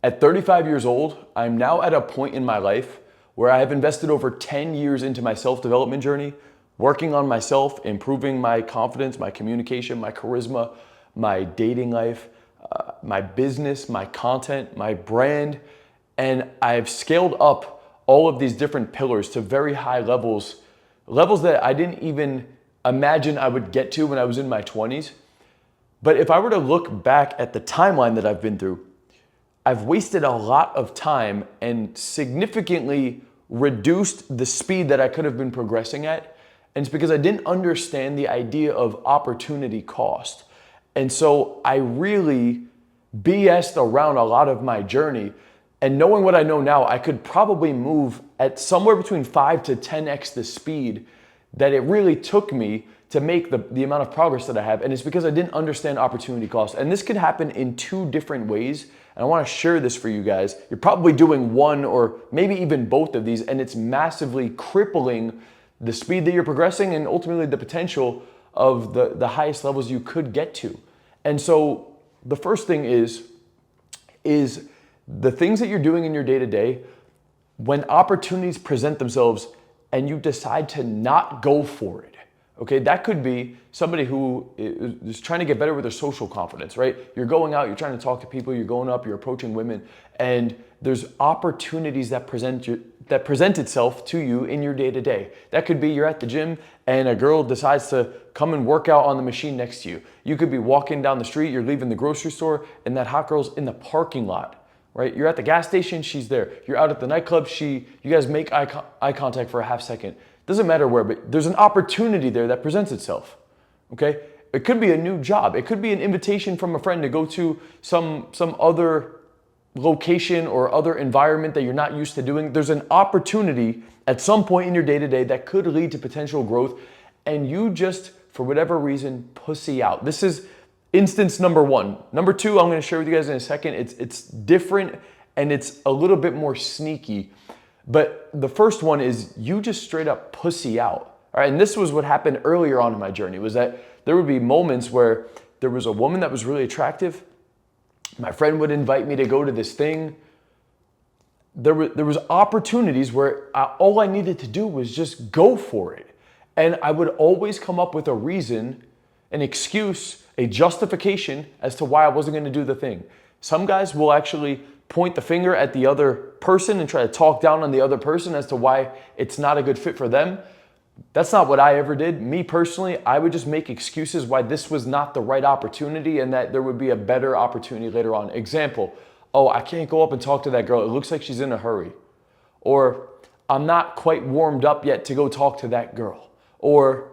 At 35 years old, I'm now at a point in my life where I have invested over 10 years into my self-development journey, working on myself, improving my confidence, my communication, my charisma, my dating life, my business, my content, my brand, and I've scaled up all of these different pillars to very high levels, levels that I didn't even imagine I would get to when I was in my 20s. But if I were to look back at the timeline that I've been through, I've wasted a lot of time and significantly reduced the speed that I could have been progressing at. And it's because I didn't understand the idea of opportunity cost. And so I really BS'd around a lot of my journey. And knowing what I know now, I could probably move at somewhere between 5 to 10x the speed that it really took me to make the amount of progress that I have. And it's because I didn't understand opportunity cost. And this could happen in two different ways. And I wanna share this for you guys. You're probably doing one or maybe even both of these, and it's massively crippling the speed that you're progressing and ultimately the potential of the highest levels you could get to. And so the first thing is the things that you're doing in your day-to-day, when opportunities present themselves and you decide to not go for it. Okay, that could be somebody who is trying to get better with their social confidence, right? You're going out, you're trying to talk to people, you're going up, you're approaching women, and there's opportunities that present itself to you in your day-to-day. That could be you're at the gym and a girl decides to come and work out on the machine next to you. You could be walking down the street, you're leaving the grocery store, and that hot girl's in the parking lot, right? You're at the gas station, she's there. You're out at the nightclub, you guys make eye contact for a half second. Doesn't matter where, but there's an opportunity there that presents itself, okay? It could be a new job. It could be an invitation from a friend to go to some other location or other environment that you're not used to doing. There's an opportunity at some point in your day-to-day that could lead to potential growth, and you just, for whatever reason, pussy out. This is instance number one. Number two, I'm gonna share with you guys in a second. It's different and it's a little bit more sneaky. But the first one is you just straight up pussy out. All right, and this was what happened earlier on in my journey, was that there would be moments where there was a woman that was really attractive. My friend would invite me to go to this thing. There was opportunities where all I needed to do was just go for it. And I would always come up with a reason, an excuse, a justification as to why I wasn't gonna do the thing. Some guys will actually point the finger at the other person and try to talk down on the other person as to why it's not a good fit for them. That's not what I ever did. Me personally, I would just make excuses why this was not the right opportunity and that there would be a better opportunity later on. Example, oh, I can't go up and talk to that girl. It looks like she's in a hurry. Or I'm not quite warmed up yet to go talk to that girl. Or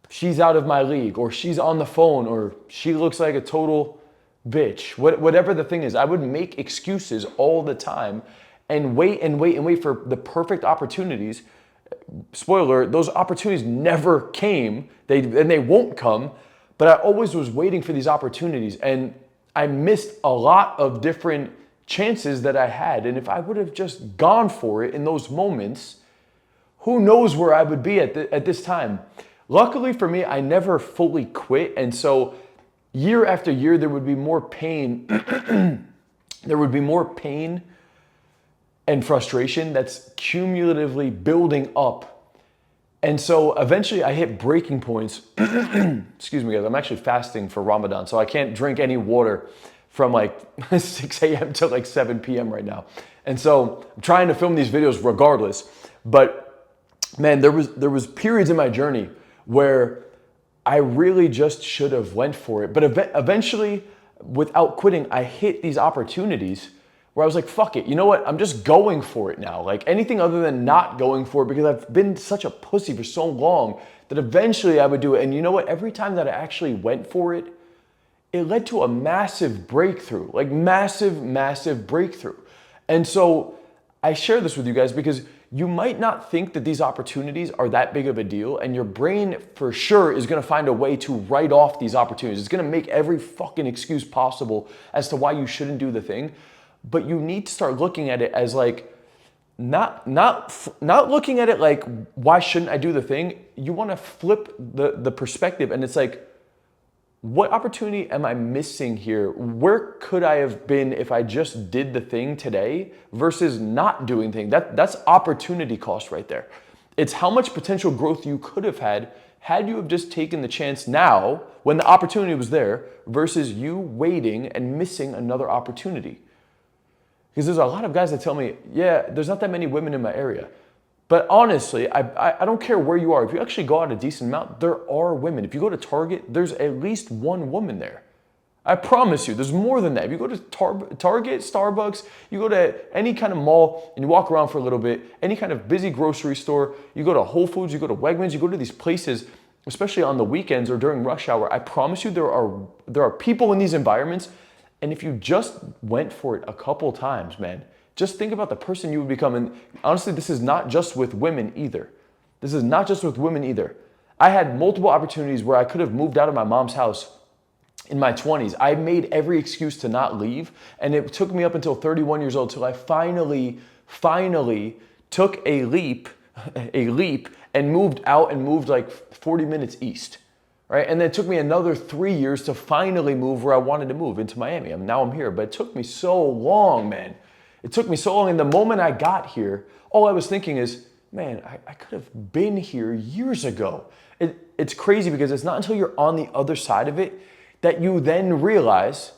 she's out of my league, or she's on the phone, or she looks like a total bitch. Whatever the thing is, I would make excuses all the time and wait for the perfect opportunities. Spoiler, those opportunities never came, they won't come, but I always was waiting for these opportunities, and I missed a lot of different chances that I had. And if I would have just gone for it in those moments, who knows where I would be at this time. Luckily for me, I never fully quit, and so year after year, there would be more pain. There would be more pain and frustration that's cumulatively building up. And so eventually I hit breaking points. Excuse me, guys, I'm actually fasting for Ramadan, so I can't drink any water from like 6 a.m. to like 7 p.m. right now. And so I'm trying to film these videos regardless. But man, there was periods in my journey where I really just should have went for it. But eventually, without quitting, I hit these opportunities where I was like, fuck it, you know what? I'm just going for it now. Like anything other than not going for it, because I've been such a pussy for so long that eventually I would do it. And you know what? Every time that I actually went for it, it led to a massive breakthrough, like massive breakthrough. And so I share this with you guys because you might not think that these opportunities are that big of a deal, and your brain for sure is gonna find a way to write off these opportunities. It's gonna make every fucking excuse possible as to why you shouldn't do the thing. But you need to start looking at it as like, not looking at it like, why shouldn't I do the thing? You wanna flip the perspective, and it's like, what opportunity am I missing here? Where could I have been if I just did the thing today versus not doing the thing? That's opportunity cost right there. It's how much potential growth you could have had you have just taken the chance now when the opportunity was there versus you waiting and missing another opportunity. Because there's a lot of guys that tell me, yeah, there's not that many women in my area. But honestly, I don't care where you are. If you actually go out a decent amount, there are women. If you go to Target, there's at least one woman there. I promise you, there's more than that. If you go to Target, Starbucks, you go to any kind of mall and you walk around for a little bit, any kind of busy grocery store, you go to Whole Foods, you go to Wegmans, you go to these places, especially on the weekends or during rush hour, I promise you there are people in these environments. And if you just went for it a couple times, man, just think about the person you would become. And honestly, this is not just with women either. This is not just with women either. I had multiple opportunities where I could have moved out of my mom's house in my 20s. I made every excuse to not leave. And it took me up until 31 years old till I finally took a leap and moved out and moved like 40 minutes east. Right? And then it took me another 3 years to finally move where I wanted to move, into Miami. Now I'm here, but it took me so long, man. It took me so long. And the moment I got here, all I was thinking is, man, I could have been here years ago. It's crazy because it's not until you're on the other side of it that you then realize,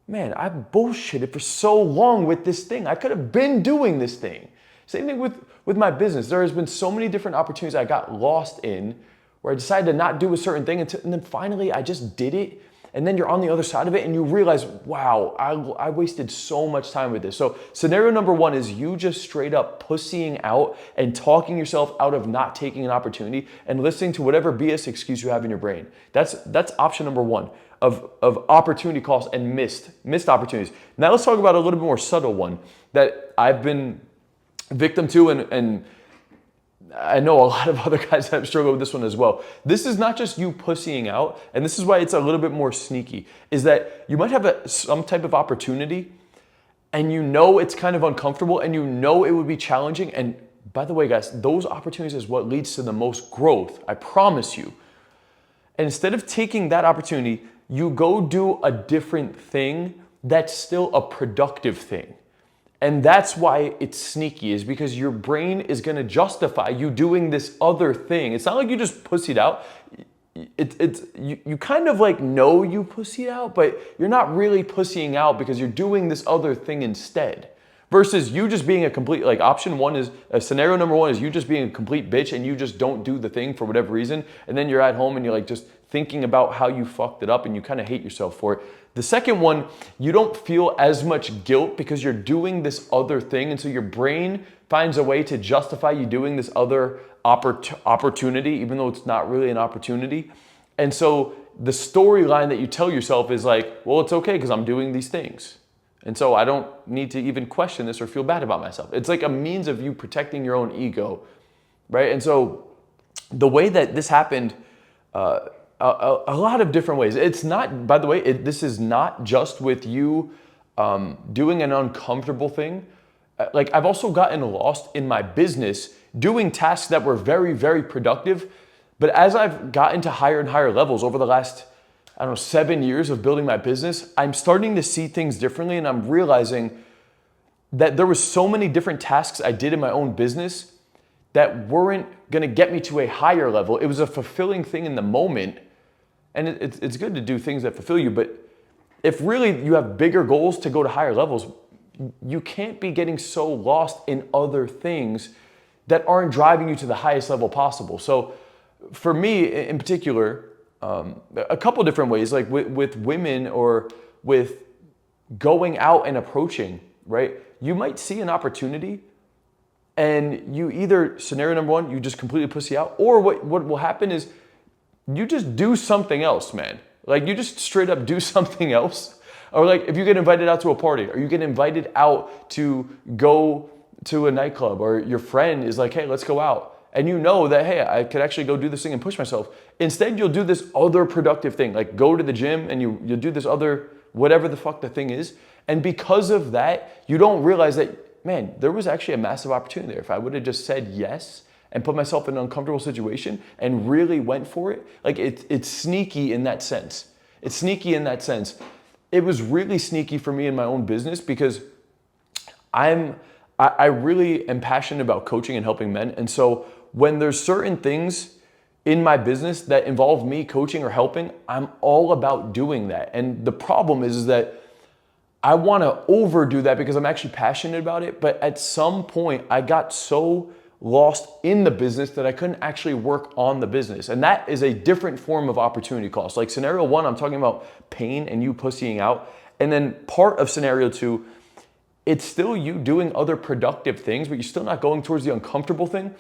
man, I bullshitted for so long with this thing. I could have been doing this thing. Same thing with my business. There has been so many different opportunities I got lost in where I decided to not do a certain thing and then finally I just did it. And then you're on the other side of it and you realize, wow, I wasted so much time with this. So scenario number one is you just straight up pussying out and talking yourself out of not taking an opportunity and listening to whatever BS excuse you have in your brain. That's option number one of opportunity costs and missed opportunities. Now let's talk about a little bit more subtle one that I've been victim to and I know a lot of other guys have struggled with this one as well. This is not just you pussying out, and this is why it's a little bit more sneaky, is that you might have some type of opportunity and you know it's kind of uncomfortable and you know it would be challenging. And by the way, guys, those opportunities is what leads to the most growth, I promise you. And instead of taking that opportunity, you go do a different thing that's still a productive thing. And that's why it's sneaky, is because your brain is gonna justify you doing this other thing. It's not like you just pussied out. You kind of like know you pussied out, but you're not really pussying out because you're doing this other thing instead. Versus you just being a complete, like option one is, scenario number one is you just being a complete bitch and you just don't do the thing for whatever reason. And then you're at home and you're like just thinking about how you fucked it up and you kind of hate yourself for it. The second one, you don't feel as much guilt because you're doing this other thing. And so your brain finds a way to justify you doing this other opportunity, even though it's not really an opportunity. And so the storyline that you tell yourself is like, well, it's okay because I'm doing these things. And so I don't need to even question this or feel bad about myself. It's like a means of you protecting your own ego, right? And so the way that this happened, a lot of different ways. It's not, by the way, this is not just with you doing an uncomfortable thing. Like I've also gotten lost in my business doing tasks that were very, very productive. But as I've gotten to higher and higher levels over the last, 7 years of building my business, I'm starting to see things differently. And I'm realizing that there were so many different tasks I did in my own business that weren't going to get me to a higher level. It was a fulfilling thing in the moment. And it's good to do things that fulfill you. But if really you have bigger goals to go to higher levels, you can't be getting so lost in other things that aren't driving you to the highest level possible. So for me in particular, a couple different ways, like with women or with going out and approaching, right? You might see an opportunity and you either, scenario number one, you just completely pussy out, or what will happen is you just do something else, man. Like you just straight up do something else. Or like if you get invited out to a party or you get invited out to go to a nightclub or your friend is like, hey, let's go out. And you know that, hey, I could actually go do this thing and push myself. Instead, you'll do this other productive thing, like go to the gym and you'll do this other, whatever the fuck the thing is. And because of that, you don't realize that, man, there was actually a massive opportunity there. If I would have just said yes and put myself in an uncomfortable situation and really went for it, like it's sneaky in that sense. It's sneaky in that sense. It was really sneaky for me in my own business because I really am passionate about coaching and helping men. And so when there's certain things in my business that involve me coaching or helping, I'm all about doing that. And the problem is that I want to overdo that because I'm actually passionate about it. But at some point, I got so lost in the business that I couldn't actually work on the business. And that is a different form of opportunity cost. Like scenario one, I'm talking about pain and you pussying out. And then part of scenario two, it's still you doing other productive things, but you're still not going towards the uncomfortable thing.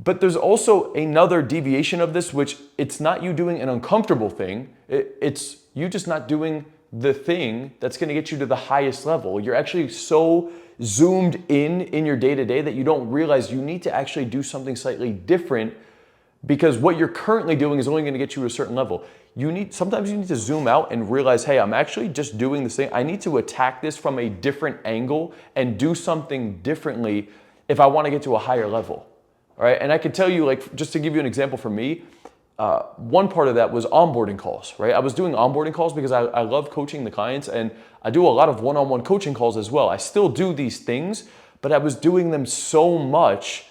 But there's also another deviation of this, which it's not you doing an uncomfortable thing. It's you just not doing the thing that's going to get you to the highest level. You're actually so zoomed in your day-to-day that you don't realize you need to actually do something slightly different because what you're currently doing is only going to get you to a certain level. Sometimes you need to zoom out and realize, hey, I'm actually just doing this thing. I need to attack this from a different angle and do something differently if I want to get to a higher level. All right. And I can tell you, like, just to give you an example for me, one part of that was onboarding calls, right? I was doing onboarding calls because I love coaching the clients and I do a lot of one-on-one coaching calls as well. I still do these things, but I was doing them so much,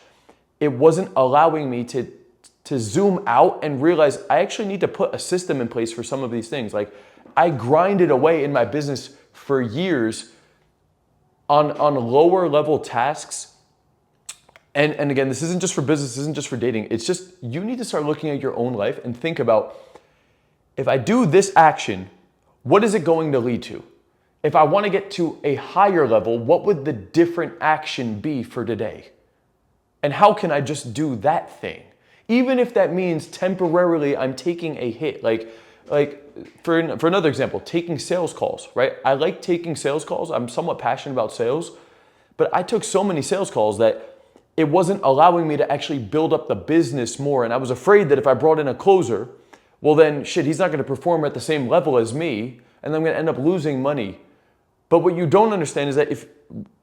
it wasn't allowing me to zoom out and realize I actually need to put a system in place for some of these things. Like I grinded away in my business for years on lower level tasks. And again, this isn't just for business, this isn't just for dating. It's just, you need to start looking at your own life and think about, if I do this action, what is it going to lead to? If I want to get to a higher level, what would the different action be for today? And how can I just do that thing? Even if that means temporarily I'm taking a hit, like for another example, taking sales calls, right? I like taking sales calls. I'm somewhat passionate about sales, but I took so many sales calls that it wasn't allowing me to actually build up the business more. And I was afraid that if I brought in a closer, well then shit, he's not going to perform at the same level as me, and I'm going to end up losing money. But what you don't understand is that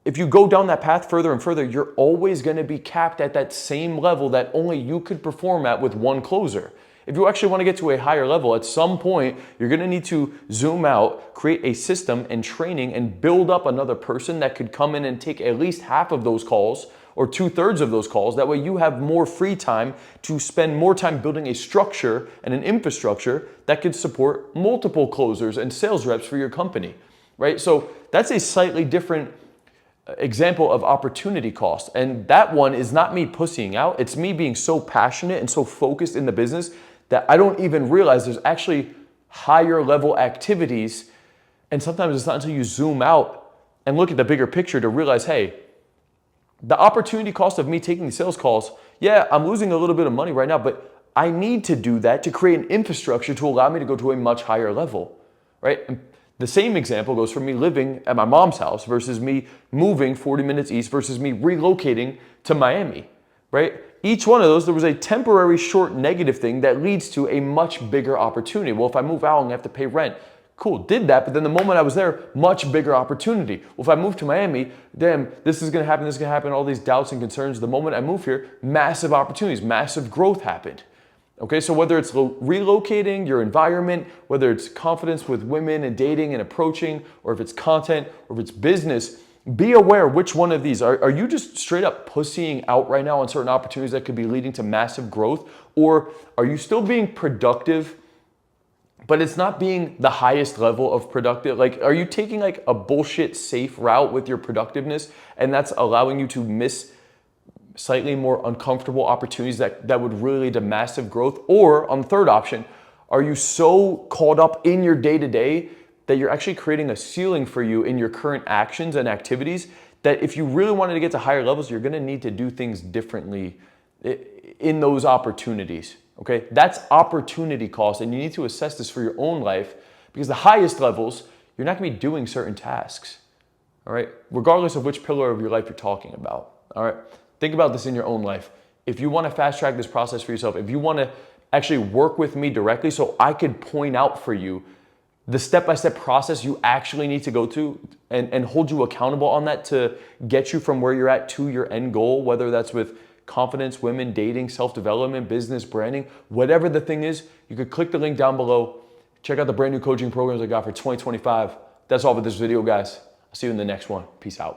if you go down that path further and further, you're always going to be capped at that same level that only you could perform at with one closer. If you actually want to get to a higher level, at some point, you're going to need to zoom out, create a system and training and build up another person that could come in and take at least half of those calls or 2/3 of those calls. That way you have more free time to spend more time building a structure and an infrastructure that could support multiple closers and sales reps for your company, right? So that's a slightly different example of opportunity cost. And that one is not me pussying out. It's me being so passionate and so focused in the business that I don't even realize there's actually higher level activities. And sometimes it's not until you zoom out and look at the bigger picture to realize, hey, the opportunity cost of me taking these sales calls, yeah, I'm losing a little bit of money right now, but I need to do that to create an infrastructure to allow me to go to a much higher level, right? And the same example goes for me living at my mom's house versus me moving 40 minutes east versus me relocating to Miami, right? Each one of those, there was a temporary short negative thing that leads to a much bigger opportunity. Well, if I move out and I have to pay rent, cool, did that, but then the moment I was there, much bigger opportunity. Well, if I move to Miami, damn, this is gonna happen, all these doubts and concerns. The moment I move here, massive opportunities, massive growth happened. Okay, so whether it's relocating your environment, whether it's confidence with women and dating and approaching, or if it's content, or if it's business, be aware which one of these. Are you just straight up pussying out right now on certain opportunities that could be leading to massive growth? Or are you still being productive, but it's not being the highest level of productive? Like, are you taking like a bullshit safe route with your productiveness and that's allowing you to miss slightly more uncomfortable opportunities that would really lead to massive growth? Or on the third option, are you so caught up in your day-to-day that you're actually creating a ceiling for you in your current actions and activities that if you really wanted to get to higher levels, you're gonna need to do things differently in those opportunities, okay? That's opportunity cost, and you need to assess this for your own life because the highest levels, you're not gonna be doing certain tasks, all right? Regardless of which pillar of your life you're talking about, all right? Think about this in your own life. If you wanna fast track this process for yourself, if you wanna actually work with me directly so I could point out for you the step-by-step process you actually need to go to and hold you accountable on that to get you from where you're at to your end goal, whether that's with confidence, women, dating, self-development, business, branding, whatever the thing is, you could click the link down below, Check out the brand new coaching programs I got for 2025. That's all for this video, guys. I'll see you in the next one. Peace out.